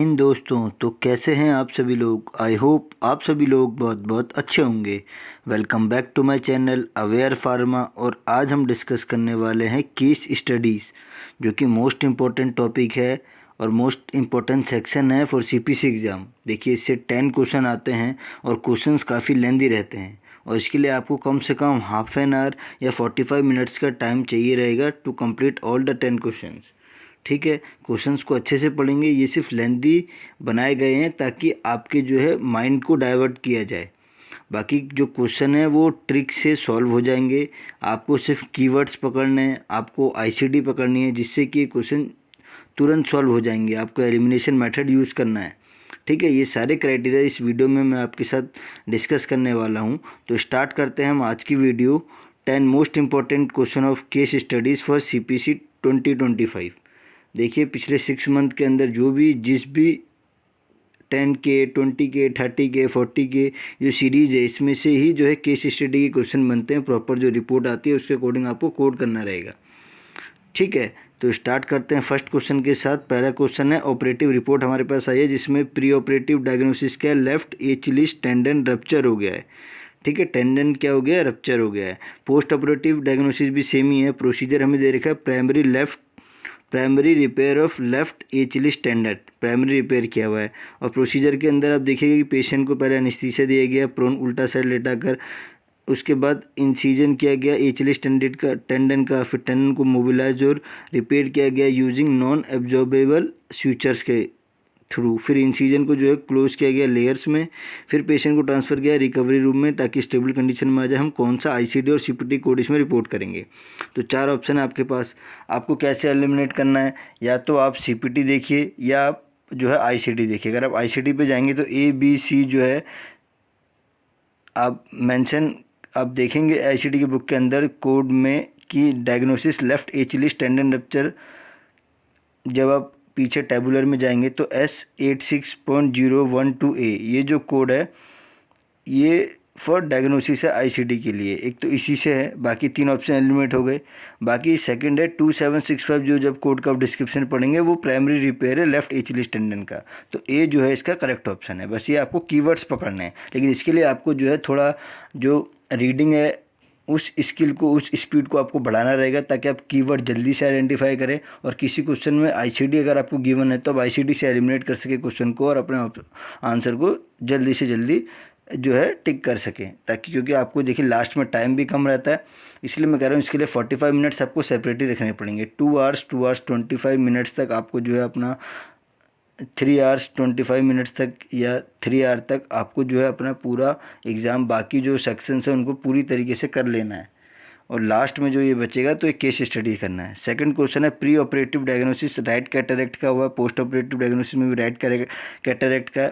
इन दोस्तों, तो कैसे हैं आप सभी लोग। आई होप आप सभी लोग बहुत बहुत अच्छे होंगे। Welcome back to my channel Aware Pharma. और आज हम डिस्कस करने वाले हैं केस स्टडीज़, जो कि मोस्ट इम्पोर्टेंट टॉपिक है और मोस्ट इम्पोर्टेंट सेक्शन है फॉर सीपीसी एग्ज़ाम। देखिए, इससे 10 क्वेश्चन आते हैं और क्वेश्चंस काफ़ी लेंदी रहते हैं, और इसके लिए आपको कम से कम हाफ एन आवर या 45 मिनट्स का टाइम चाहिए रहेगा to complete all the 10 questions. ठीक है, क्वेश्चंस को अच्छे से पढ़ेंगे। ये सिर्फ लेंदी बनाए गए हैं ताकि आपके जो है माइंड को डाइवर्ट किया जाए। बाकी जो क्वेश्चन है वो ट्रिक से सॉल्व हो जाएंगे। आपको सिर्फ कीवर्ड्स पकड़ने हैं, आपको आईसीडी पकड़नी है, जिससे कि क्वेश्चन तुरंत सॉल्व हो जाएंगे। आपको एलिमिनेशन मेथड यूज़ करना है। ठीक है, ये सारे क्राइटेरिया इस वीडियो में मैं आपके साथ डिस्कस करने वाला हूँ। तो स्टार्ट करते हैं हम आज की video. 10 most important question of case studies for CPC 2025। देखिए, पिछले 6 मंथ के अंदर जिस भी 10K, 20K, 30K, 40K जो सीरीज़ है, इसमें से ही जो है केस स्टडी के क्वेश्चन बनते हैं। प्रॉपर जो रिपोर्ट आती है उसके अकॉर्डिंग आपको कोड करना रहेगा। ठीक है, तो स्टार्ट करते हैं फर्स्ट क्वेश्चन के साथ। पहला क्वेश्चन है, ऑपरेटिव रिपोर्ट हमारे पास आई है जिसमें प्री ऑपरेटिव डायग्नोसिस क्या है, लेफ्ट एचिलिस टेंडन रप्चर हो गया है। ठीक है, टेंडन क्या हो गया है, रप्चर हो गया है। पोस्ट ऑपरेटिव डायग्नोसिस भी सेम ही है। प्रोसीजर हमें दे रखा है primary repair of left Achilles tendon, primary repair किया हुआ है। और प्रोसीजर के अंदर आप देखिएगा कि पेशेंट को पहले एनेस्थीसिया दिया गया, प्रोन उल्टा साइड लेटा कर, उसके बाद इंसिजन किया गया एचिलिस टेंडन का, फिर टेंडन को मोबिलाइज और रिपेयर किया गया यूजिंग नॉन एब्जॉर्बेबल सूचर्स के थ्रू। फिर इंसिजन को जो है क्लोज किया गया लेयर्स में। फिर पेशेंट को ट्रांसफ़र किया रिकवरी रूम में ताकि स्टेबल कंडीशन में आ जाए। हम कौन सा आईसीडी और सीपीटी कोड इसमें रिपोर्ट करेंगे। तो 4 ऑप्शन है आपके पास। आपको कैसे एलिमिनेट करना है, या तो आप सीपीटी देखिए या आप जो है आईसीडी देखिए। अगर आप आईसीडी पे जाएंगे तो ABC जो है आप देखेंगे आईसीडी की बुक के अंदर कोड में कि diagnosis left Achilles tendon rupture. जब आप पीछे टेबुलर में जाएंगे तो S86.012A ये जो कोड है ये फॉर डायग्नोसिस है आईसीडी के लिए। एक तो इसी से है, बाकी 3 ऑप्शन एलिमिनेट हो गए। बाकी सेकंड है 2765, जो जब कोड का आप डिस्क्रिप्शन पढ़ेंगे वो प्राइमरी रिपेयर है लेफ्ट एचिलिस टेंडन का। तो ए जो है इसका करेक्ट ऑप्शन है। बस ये आपको कीवर्ड्स पकड़ने हैं, लेकिन इसके लिए आपको जो है थोड़ा जो रीडिंग है उस स्किल को, उस स्पीड को आपको बढ़ाना रहेगा ताकि आप कीवर्ड जल्दी से आइडेंटिफाई करें। और किसी क्वेश्चन में आईसीडी अगर आपको गिवन है तो आप आईसीडी से एलिमिनेट कर सके क्वेश्चन को और अपने आंसर को जल्दी से जल्दी जो है टिक कर सकें। ताकि क्योंकि आपको देखिए लास्ट में टाइम भी कम रहता है, इसलिए मैं कह रहा हूँ इसके लिए 45 मिनट्स आपको सेपरेटली रखने पड़ेंगे। 2 आवर्स 25 मिनट्स तक आपको जो है अपना 3 आवर्स 25 मिनट्स तक या 3 आवर तक आपको जो है अपना पूरा एग्ज़ाम, बाकी जो सेक्शंस हैं उनको पूरी तरीके से कर लेना है। और लास्ट में जो ये बचेगा तो एक केस स्टडी करना है। सेकंड क्वेश्चन है, pre operative diagnosis right cataract का हुआ, पोस्ट ऑपरेटिव डायग्नोसिस में भी राइट कैटरेक्ट का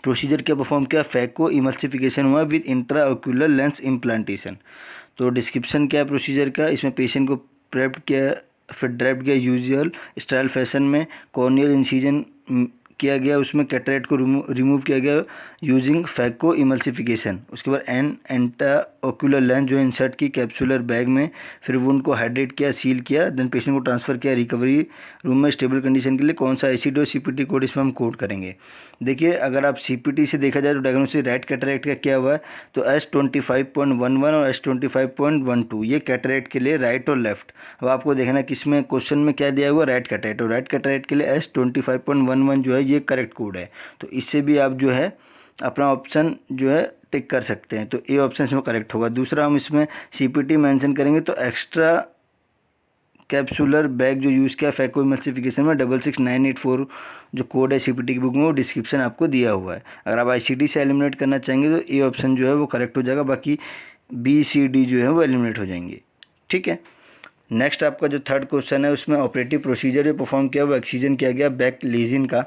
प्रोसीजर क्या परफॉर्म किया, फैको इमल्सिफिकेशन हुआ with intra ocular lens implantation. तो डिस्क्रिप्शन क्या है प्रोसीजर का, इसमें पेशेंट को प्रेप्ड किया, फिर ड्रैप्ड किया यूजुअल स्टाइल फैशन में, कॉर्नियल इंसिजन किया गया, उसमें कैटरेक्ट को रिमूव किया गया यूजिंग फैको इमल्सिफिकेशन। उसके बाद एंटा ऑक्यूलर लेंस जो इंसर्ट की कैप्सुलर बैग में, फिर वुंड को हाइड्रेट किया, सील किया, देन पेशेंट को ट्रांसफ़र किया रिकवरी रूम में स्टेबल कंडीशन के लिए। कौन सा आईसीडी और सीपीटी कोड इसमें हम कोड करेंगे। देखिए, अगर आप सीपीटी से देखा जाए तो डायग्नोसिस राइट कैटरेक्ट का क्या हुआ है, तो S25.11 और S25.12 ये कैटरेक्ट के लिए राइट और लेफ्ट। अब आपको देखना किस में क्वेश्चन में क्या दिया हुआ, राइट कैटरेक्ट। और राइट कैटरेक्ट के लिए S25.11 जो है ये करेक्ट कोड है। तो इससे भी आप जो है अपना ऑप्शन जो है टिक कर सकते हैं। तो ए ऑप्शन इसमें करेक्ट होगा। दूसरा, हम इसमें सीपीटी मेंशन करेंगे तो एक्स्ट्रा कैप्सुलर बैग जो यूज़ किया फैको इमल्सिफिकेशन में 66984 जो कोड है सीपीटी की बुक में, वो डिस्क्रिप्शन आपको दिया हुआ है। अगर आप आईसीडी से एलिमिनेट करना चाहेंगे तो ए ऑप्शन जो है वो करेक्ट हो जाएगा, बाकी BCD जो है वो एलिमिनेट हो जाएंगे। ठीक है, नेक्स्ट आपका जो थर्ड क्वेश्चन है उसमें ऑपरेटिव प्रोसीजर जो परफॉर्म किया वो एक्सीजन किया गया बैक लीजन का।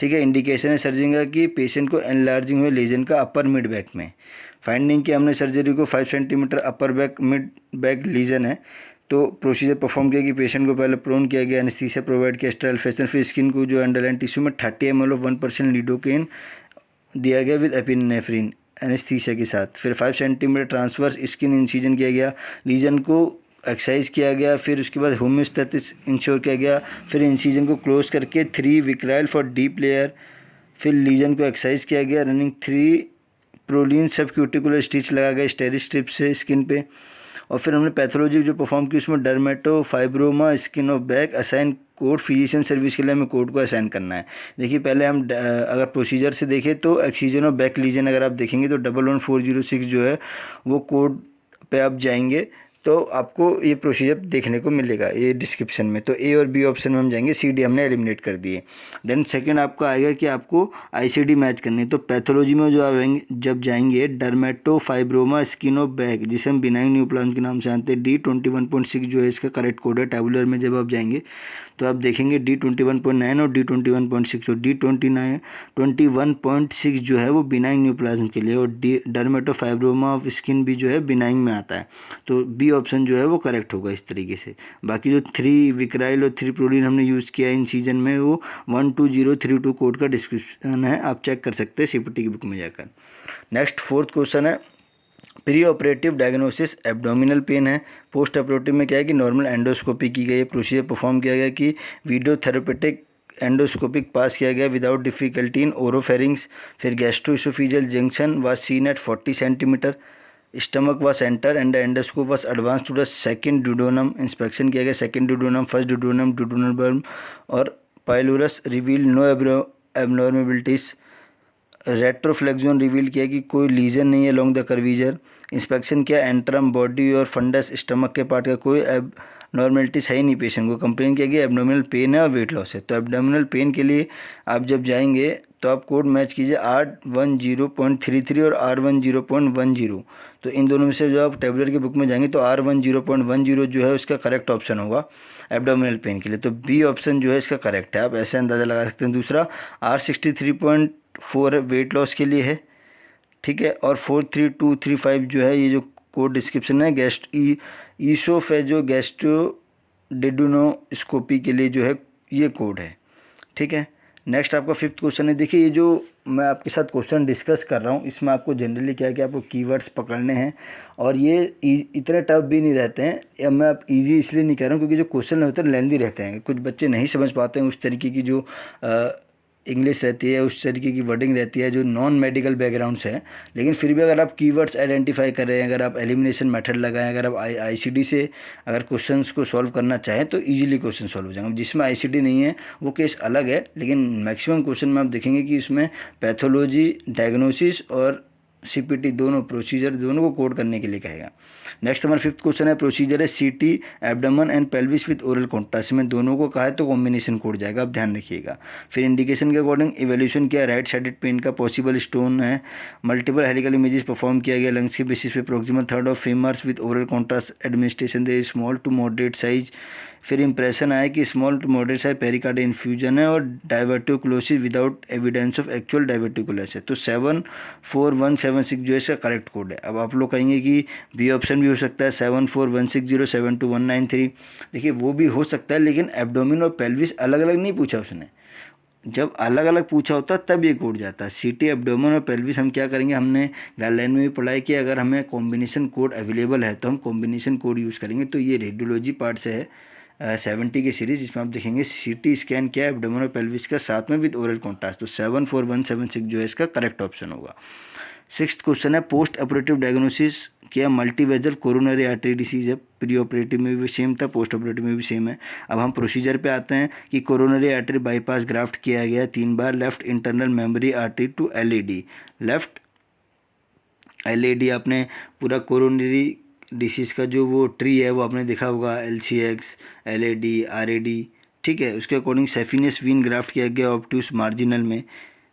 ठीक है, इंडिकेशन है सर्जरी का कि पेशेंट को एनलार्जिंग हुए लीजन का अपर मिड बैक में। फाइंडिंग की हमने सर्जरी को 5 centimeter upper back mid back lesion है। तो प्रोसीजर परफॉर्म किया कि पेशेंट को पहले प्रोन किया गया, एनेस्थीसिया प्रोवाइड किया, स्टेराइल फैशन, फिर स्किन को जो अंडरलाइन टिश्यू में 30 ml ऑफ 1% लिडोकेन दिया गया विद एपिनेफ्रिन एनेस्थीसिया के साथ। फिर 5 सेंटीमीटर ट्रांसवर्स स्किन इंसिजन किया गया, लीजन को एक्सरसाइज किया गया, फिर उसके बाद होम्योस्टैसिस इंश्योर किया गया, फिर इंसिजन को क्लोज करके 3 विक्राइल फॉर डीप लेयर, फिर लीजन को एक्सरसाइज किया गया, रनिंग 3 प्रोलीन सब क्यूटिकुलर स्टिच लगा गया स्टेरी स्ट्रिप से स्किन पे, और फिर हमने पैथोलॉजी जो परफॉर्म की उसमें dermato fibroma skin of back assign code physician service के लिए हमें कोड को असाइन करना है। देखिए पहले हम अगर प्रोसीजर से देखें तो एक्सीजन ऑफ बैक लीजन अगर आप देखेंगे तो 11406 जो है वो कोड पे आप जाएंगे तो आपको ये प्रोसीजर देखने को मिलेगा ये डिस्क्रिप्शन में। तो ए और बी ऑप्शन में हम जाएंगे, सी डी हमने एलिमिनेट कर दिए। देन सेकंड आपका आएगा कि आपको आईसीडी मैच करनी है। तो पैथोलॉजी में जो आएंगे जब जाएंगे डर्मेटोफाइब्रोमा स्किन ऑफ बैक जिसे हम बिनाइन न्यूप्लाज्म के नाम से जानते हैं, D21.6 जो है इसका करेक्ट कोड है। टैबुलर में जब आप जाएंगे तो आप देखेंगे D21.9 और D21.6 और D21.6 जो है वो बिनाइन न्यूप्लाज्म के लिए, और डर्मेटोफाइब्रोमा ऑफ स्किन भी जो है बिनाइन में आता है। तो बी ऑप्शन जो है वो करेक्ट होगा इस तरीके से। बाकी जो 3 विक्राइल और 3 प्रोलीन हमने यूज़ किया इन सीजन में वो 12032 कोड का डिस्क्रिप्शन है, आप चेक कर सकते हैं सीपीटी की बुक में जाकर। नेक्स्ट फोर्थ क्वेश्चन है pre operative diagnosis abdominal pain है। पोस्ट ऑपरेटिव में क्या है कि नॉर्मल एंडोस्कोपी की गई है, प्रोसीजर परफॉर्म किया गया कि वीडियो थेरेपेटिक एंडोस्कोपिक पास किया गया विदाउट डिफिकल्टी इन ओरोफेरिंग्स, फिर gastroesophageal junction was seen at 40 centimeter, stomach was enter and the endoscope was advance to the second duodenum, inspection किया गया second duodenum, first duodenum, duodenal bulb और pylorus reveal no abnormalities, retroflexion reveal किया कि कोई lesion नहीं है long the curvature, inspection किया antrum body और फंडस स्टमक के पार्ट का कोई एब नॉर्मेलिटीज है ही नहीं, पेशेंट को कंप्लेन किया गया एब्डोमिनल पेन है और वेट लॉस है। तो एब्डोमिनल पेन के लिए आप जब जाएंगे तो आप कोड मैच कीजिए R10.33 और R10.10। तो इन दोनों में से जो आप टेबलर की बुक में जाएंगे तो R10.10 जो है उसका करेक्ट ऑप्शन होगा एब्डोमिनल पेन के लिए। तो बी ऑप्शन जो है इसका करेक्ट है, आप ऐसे अंदाज़ा लगा सकते हैं। दूसरा R63.4 वेट लॉस के लिए है, ठीक है, और 43235 जो है ये जो कोड डिस्क्रिप्शन है ईसोफेजो गैस्ट्रोडेडुनोस्कोपी के लिए जो है ये कोड है, ठीक है। नेक्स्ट आपका फिफ्थ क्वेश्चन है। देखिए ये जो मैं आपके साथ क्वेश्चन डिस्कस कर रहा हूँ इसमें आपको जनरली क्या है कि आपको कीवर्ड्स पकड़ने हैं और ये इतने टफ भी नहीं रहते हैं, या मैं आप इजी इसलिए नहीं कह रहा हूँ क्योंकि जो क्वेश्चन होते हैं लेंदी रहते हैं, कुछ बच्चे नहीं समझ पाते हैं उस तरीके की जो इंग्लिश रहती है, उस तरीके की वर्डिंग रहती है जो नॉन मेडिकल बैकग्राउंड से है। लेकिन फिर भी अगर आप कीवर्ड्स आइडेंटिफाई कर रहे हैं, अगर आप एलिमिनेशन मेथड लगाएं, अगर आप आईसीडी से अगर क्वेश्चंस को सॉल्व करना चाहें तो इजीली क्वेश्चन सॉल्व हो जाएंगे। जिसमें आईसीडी नहीं है वो केस अलग है, लेकिन मैक्सिमम क्वेश्चन में आप देखेंगे कि इसमें पैथोलॉजी, डायग्नोसिस और सीपीटी दोनों प्रोसीजर दोनों को कोड करने के लिए कहेगा। नेक्स्ट हमारा फिफ्थ क्वेश्चन है प्रोसीजर है सीटी abdomen and pelvis with oral contrast में दोनों को कहा है तो कॉम्बिनेशन कोड जाएगा, आप ध्यान रखिएगा। फिर इंडिकेशन के अकॉर्डिंग इवैल्यूएशन किया, राइट साइडेड पेन का पॉसिबल स्टोन है, मल्टीपल हेलिकल इमेजेस परफॉर्म किया गया लंग्स के बेसिस पे, proximal third of femurs with oral contrast administration they small to moderate size. फिर इंप्रेशन आया कि small to moderate size pericardial infusion है और diverticulosis without evidence of actual diverticulus है। तो 74176 जो है इसका करेक्ट कोड है। अब आप लोग कहेंगे कि बी ऑप्शन भी हो सकता है 7416072193, देखिए वो भी हो सकता है, लेकिन एब्डोमिन और पेल्विस अलग अलग नहीं पूछा उसने। जब अलग अलग पूछा होता तब ये कोड जाता है। सीटी एब्डोमेन और पेल्विस हम क्या करेंगे, हमने गाइडलाइन में भी पढ़ा है कि अगर हमें कॉम्बिनेशन कोड अवेलेबल है तो हम कॉम्बिनेशन कोड यूज़ करेंगे। तो ये रेडियोलॉजी पार्ट से है 70 की सीरीज़, जिसमें आप देखेंगे सीटी स्कैन क्या है एब्डोमेन और पेल्विस का साथ में विद ओरल कॉन्ट्रास्ट। तो 74176 जो है इसका करेक्ट ऑप्शन होगा। सिक्स्थ क्वेश्चन है पोस्ट ऑपरेटिव डायग्नोसिस क्या मल्टीवेजल कोरोनरी आर्टरी डिसीज है। प्री ऑपरेटिव में भी सेम था, पोस्ट ऑपरेटिव में भी सेम है। अब हम प्रोसीजर पे आते हैं कि कोरोनरी आर्टरी बाईपास ग्राफ्ट किया गया 3 बार, left internal mammary artery to LAD. Left LAD आपने पूरा कोरोनरी डिसीज़ का जो वो ट्री है वो आपने देखा होगा, LCX, LAD, RAD, ठीक है। उसके अकॉर्डिंग सेफिनियस वीन ग्राफ्ट किया गया ऑब्ट्यूस मार्जिनल में,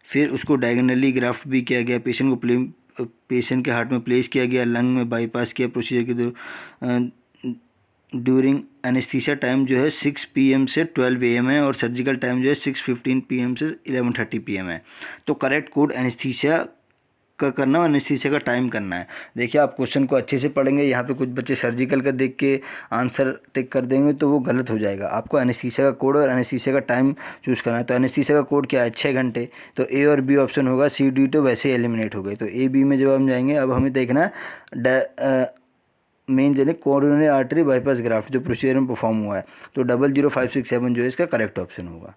फिर उसको डायगोनली ग्राफ्ट भी किया गया, पेशेंट के हार्ट में प्लेस किया गया, लंग में बाईपास किया प्रोसीजर के दो ड्यूरिंग एनेस्थीसिया टाइम जो है 6 PM से 12 AM है और सर्जिकल टाइम जो है 6:15 PM से 11:30 PM है। तो करेक्ट कोड एनेस्थीसिया का करना और एनेस्थीसिया का टाइम करना है। देखिए आप क्वेश्चन को अच्छे से पढ़ेंगे, यहाँ पे कुछ बच्चे सर्जिकल का देख के आंसर टिक कर देंगे तो वो गलत हो जाएगा। आपको एनेस्थीसिया का कोड और एनेस्थीसिया का टाइम चूज़ करना है। तो एनेस्थीसिया का कोड क्या है 6 घंटे, तो ए और बी ऑप्शन होगा, C D तो वैसे ही एलिमिनेट हो गए। तो A B में जब हम जाएंगे अब हमें देखना है मेन जो है कोरोनरी आर्टरी बाईपास ग्राफ्ट जो प्रोसीजर में परफॉर्म हुआ है, तो 00567 जो है इसका करेक्ट ऑप्शन होगा।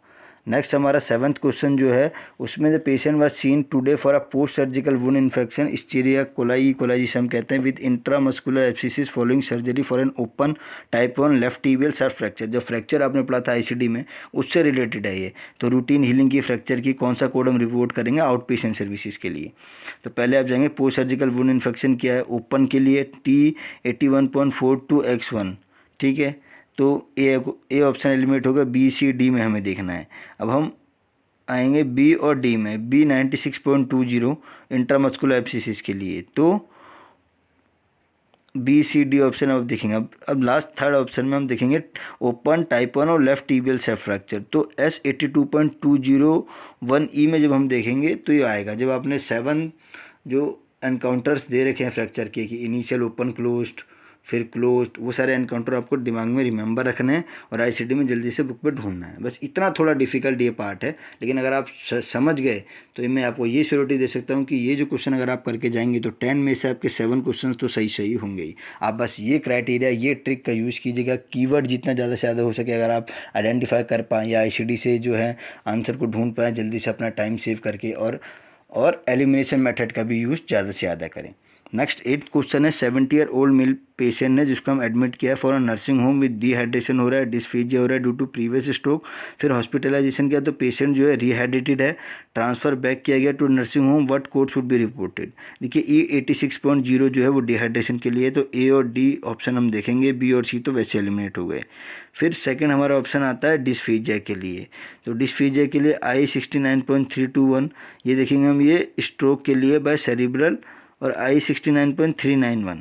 नेक्स्ट हमारा 7th क्वेश्चन जो है उसमें the patient was seen today for a post surgical wound infection Escherichia coli जिसे हम कहते हैं with intramuscular abscess following surgery for an open type 1 left tibial सर्फ फ्रैक्चर। जो फ्रैक्चर आपने पढ़ा था आईसीडी में उससे रिलेटेड है ये। तो रूटीन हीलिंग की फ्रैक्चर की कौन सा कोड हम रिपोर्ट करेंगे आउट पेशेंट सर्विसेज के लिए। तो पहले आप जाएंगे पोस्ट सर्जिकल वुंड इन्फेक्शन क्या है, ओपन के लिए T81.42x1, ठीक है। तो ए ऑप्शन एलिमिनेट होगा, बी सी डी में हमें देखना है। अब हम आएंगे बी और डी में, बी 96.20 इंट्रामस्कुलर एब्सिसिस के लिए, तो बी सी डी ऑप्शन अब देखेंगे। अब लास्ट थर्ड ऑप्शन में हम देखेंगे ओपन टाइप 1 और लेफ्ट टिबियल सेफ फ्रैक्चर। तो एस 82.201 में जब हम देखेंगे तो ये आएगा जब आपने 7 जो एनकाउंटर्स दे रखे हैं फ्रैक्चर के कि इनिशियल ओपन क्लोज्ड फिर क्लोज्ड, वो सारे एनकाउंटर आपको दिमाग में रिमेंबर रखने हैं और आईसीडी में जल्दी से बुक पे ढूंढना है। बस इतना थोड़ा डिफिकल्ट ये पार्ट है, लेकिन अगर आप समझ गए तो मैं आपको ये श्योरिटी दे सकता हूँ कि ये जो क्वेश्चन अगर आप करके जाएंगे तो 10 में से आपके 7 क्वेश्चन तो सही होंगे ही। आप बस ये क्राइटेरिया ये ट्रिक का यूज़ कीजिएगा, कीवर्ड जितना ज़्यादा से ज़्यादा हो सके अगर आप आइडेंटिफाई कर पाएँ या आईसीडी से जो है आंसर को ढूंढ पाएँ जल्दी से अपना टाइम सेव करके, और एलिमिनेशन मेथड का भी यूज़ ज़्यादा से ज़्यादा करें। नेक्स्ट 8th क्वेश्चन है 70 ईयर ओल्ड मेल पेशेंट है जिसको हम एडमिट किया है for a nursing home with dehydration हो रहा है, डिस्फीजिया हो रहा है ड्यू टू प्रीवियस स्ट्रोक, फिर हॉस्पिटलाइजेशन किया तो पेशेंट जो है रिहाइड्रेटेड है, ट्रांसफ़र बैक किया गया to nursing home, what code should be reported. देखिए E86.0 जो है वो डिहाइड्रेशन के लिए, तो ए और डी ऑप्शन हम देखेंगे, बी और सी तो वैसे एलिमिनेट हो गए। फिर सेकंड हमारा ऑप्शन आता है डिस्फीजिया के लिए, तो डिस्फीजिया के लिए I69.321 ये देखेंगे हम, ये स्ट्रोक के लिए बाय सेरिब्रल, और I69.391।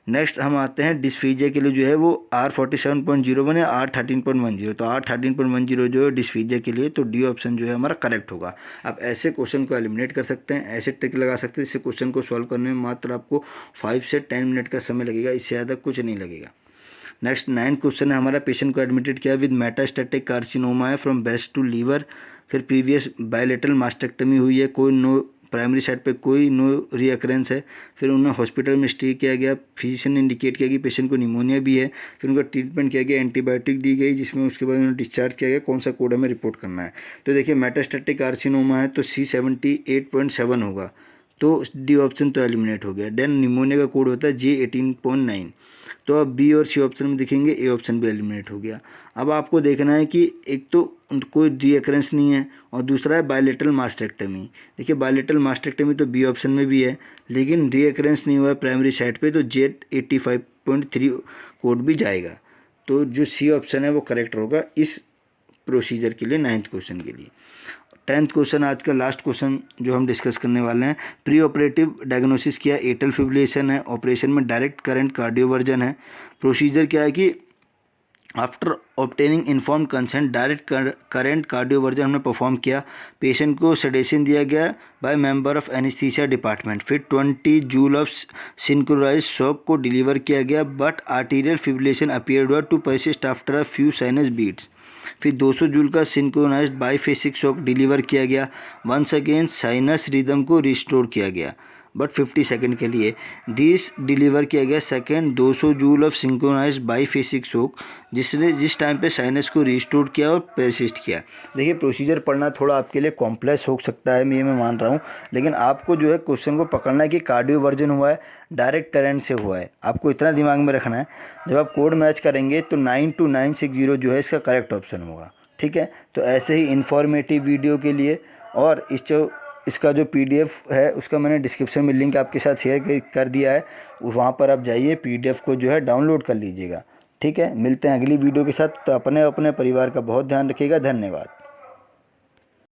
नेक्स्ट हम आते हैं डिस्फीजिया के लिए जो है वो R47.01 या R13.10, तो R13.10 जो है डिस्फीजिया के लिए, तो डी ऑप्शन जो है हमारा करेक्ट होगा। आप ऐसे क्वेश्चन को एलिमिनेट कर सकते हैं, ऐसे ट्रिक लगा सकते हैं, इससे क्वेश्चन को सॉल्व करने में मात्र आपको 5 से 10 मिनट का समय लगेगा, इससे ज़्यादा कुछ नहीं लगेगा। नेक्स्ट 9th क्वेश्चन है हमारा, पेशेंट को एडमिटेड किया विद मेटास्टैटिक कार्सिनोमा है फ्रॉम ब्रेस्ट टू लीवर, फिर प्रीवियस बायलेटरल मास्टेक्टमी हुई है, कोई नो प्राइमरी साइड पे कोई नो रीअकरेंस है, फिर उन्हें हॉस्पिटल में स्टे किया गया, फिजिशियन ने इंडिकेट किया कि पेशेंट को निमोनिया भी है, फिर उनका ट्रीटमेंट किया गया, एंटीबायोटिक दी गई जिसमें उसके बाद उन्हें डिस्चार्ज किया गया, कौन सा कोड हमें रिपोर्ट करना है। तो देखिए मेटास्टैटिक कार्सिनोमा है तो C78.7 होगा, तो डी ऑप्शन तो एलिमिनेट हो गया। देन निमोनिया का कोड होता है J18.9, तो अब बी और सी ऑप्शन में देखेंगे, ए ऑप्शन भी एलिमिनेट हो गया। अब आपको देखना है कि एक तो कोई रीअकरेंस नहीं है और दूसरा है बायलेटरल मास्टेक्टमी। देखिए बायलेटरल मास्टेक्टमी तो बी ऑप्शन में भी है, लेकिन रीअकरेंस नहीं हुआ है प्राइमरी साइड पे, तो J85.3 कोड भी जाएगा, तो जो सी ऑप्शन है वो करेक्ट होगा इस प्रोसीजर के लिए 9th क्वेश्चन के लिए। 10th क्वेश्चन आज का लास्ट क्वेश्चन जो हम डिस्कस करने वाले हैं, प्री ऑपरेटिव डायग्नोसिस किया, एटल फिब्रिलेशन है, ऑपरेशन में डायरेक्ट करंट कार्डियोवर्जन है। प्रोसीजर क्या है कि after obtaining inform consent direct current cardioversion हमने परफॉर्म किया, पेशेंट को सेडेशन दिया गया by member of anaesthesia department, फिर 20 जूल ऑफ सिंक्रोनाइज शॉक को डिलीवर किया गया, but arterial fibrillation appeared to persist after a few sinus beats, फिर 200 जूल का सिंक्रोनाइज्ड बाईफेसिक शॉक डिलीवर किया गया, वंस अगेन साइनस रिदम को रिस्टोर किया गया बट 50 सेकंड के लिए, दिस डिलीवर किया गया second 200 joule of synchronized biphasic shock जिसने जिस टाइम पे साइनस को रिस्टोर किया और परसिस्ट किया। देखिए प्रोसीजर पढ़ना थोड़ा आपके लिए कॉम्प्लेक्स हो सकता है, मैं मान रहा हूँ, लेकिन आपको जो है क्वेश्चन को पकड़ना है कि कार्डियोवर्जन हुआ है, डायरेक्ट करंट से हुआ है, आपको इतना दिमाग में रखना है। जब आप कोड मैच करेंगे तो 92960 जो है इसका करेक्ट ऑप्शन होगा, ठीक है। तो ऐसे ही इन्फॉर्मेटिव वीडियो के लिए और इसका जो PDF है उसका मैंने डिस्क्रिप्शन में लिंक आपके साथ शेयर कर दिया है, वहाँ पर आप जाइए PDF को जो है डाउनलोड कर लीजिएगा, ठीक है। मिलते हैं अगली वीडियो के साथ, तो अपने परिवार का बहुत ध्यान रखिएगा। धन्यवाद।